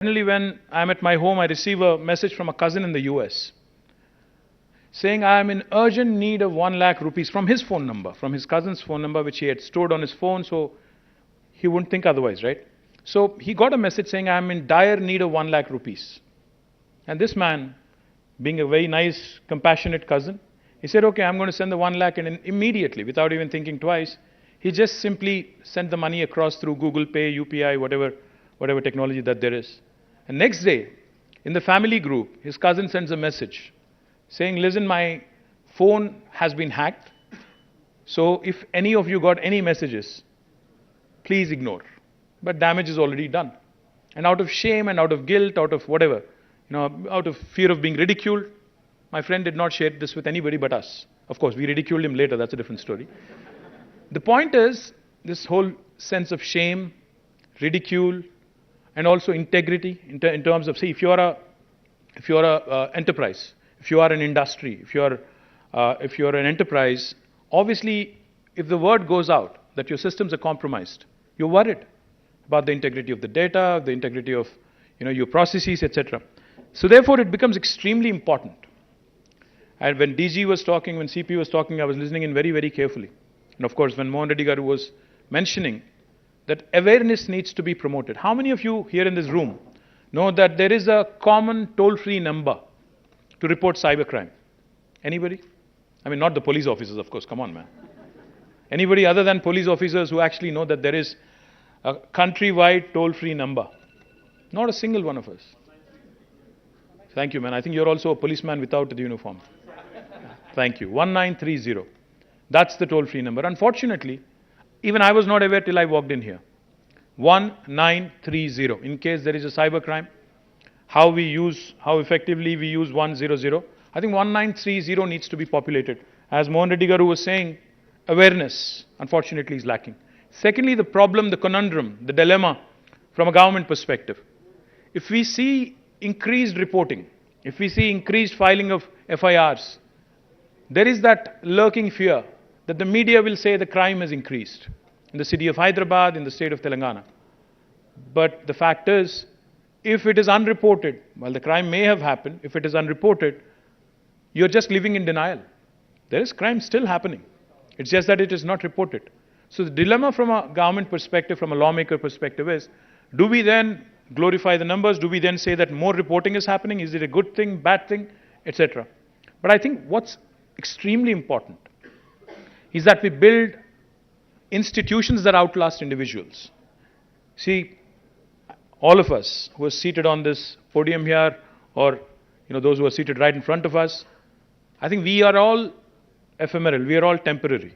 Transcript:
Finally, when I'm at my home, I receive a message from a cousin in the US saying I am in urgent need of 1 lakh rupees from his phone number, from his cousin's phone number, which he had stored on his phone, so he wouldn't think otherwise, right? So he got a message saying I am in dire need of 1 lakh rupees. And this man, being a very nice, compassionate cousin, he said, okay, I'm going to send the 1 lakh, and immediately, without even thinking twice, he just simply sent the money across through Google Pay, UPI, whatever technology that there is. And next day, in the family group, his cousin sends a message saying, listen, my phone has been hacked. So if any of you got any messages, please ignore. But damage is already done. And out of shame and out of guilt, out of whatever, out of fear of being ridiculed, my friend did not share this with anybody but us. Of course, we ridiculed him later, that's a different story. The point is, this whole sense of shame, ridicule, and also integrity in terms of, see, if you are a enterprise, if you are an industry, if you are an enterprise, obviously, if the word goes out that your systems are compromised, you're worried about the integrity of the data, the integrity of your processes, etc. So therefore, it becomes extremely important. And when DG was talking, when CP was talking, I was listening in very, very carefully. And of course, when Mohan Reddy Garu was mentioning that awareness needs to be promoted. How many of you here in this room know that there is a common toll-free number to report cybercrime? Anybody? I mean, not the police officers, of course. Come on, man. Anybody other than police officers who actually know that there is a countrywide toll-free number? Not a single one of us. Thank you, man. I think you're also a policeman without the uniform. Thank you. 1930. That's the toll-free number. Unfortunately, even I was not aware till I walked in here. 1930. In case there is a cybercrime, how effectively we use 100. I think 1930 needs to be populated. As Mohan Reddy Garu was saying, awareness, unfortunately, is lacking. Secondly, the problem, the conundrum, the dilemma from a government perspective. If we see increased reporting, if we see increased filing of FIRs, there is that lurking fear that the media will say the crime has increased in the city of Hyderabad, in the state of Telangana. But the fact is, if it is unreported, while the crime may have happened, if it is unreported, you're just living in denial. There is crime still happening. It's just that it is not reported. So the dilemma from a government perspective, from a lawmaker perspective is, do we then glorify the numbers? Do we then say that more reporting is happening? Is it a good thing, bad thing, etc.? But I think what's extremely important is that we build institutions that outlast individuals. See, all of us who are seated on this podium here, or those who are seated right in front of us, I think we are all ephemeral, we are all temporary.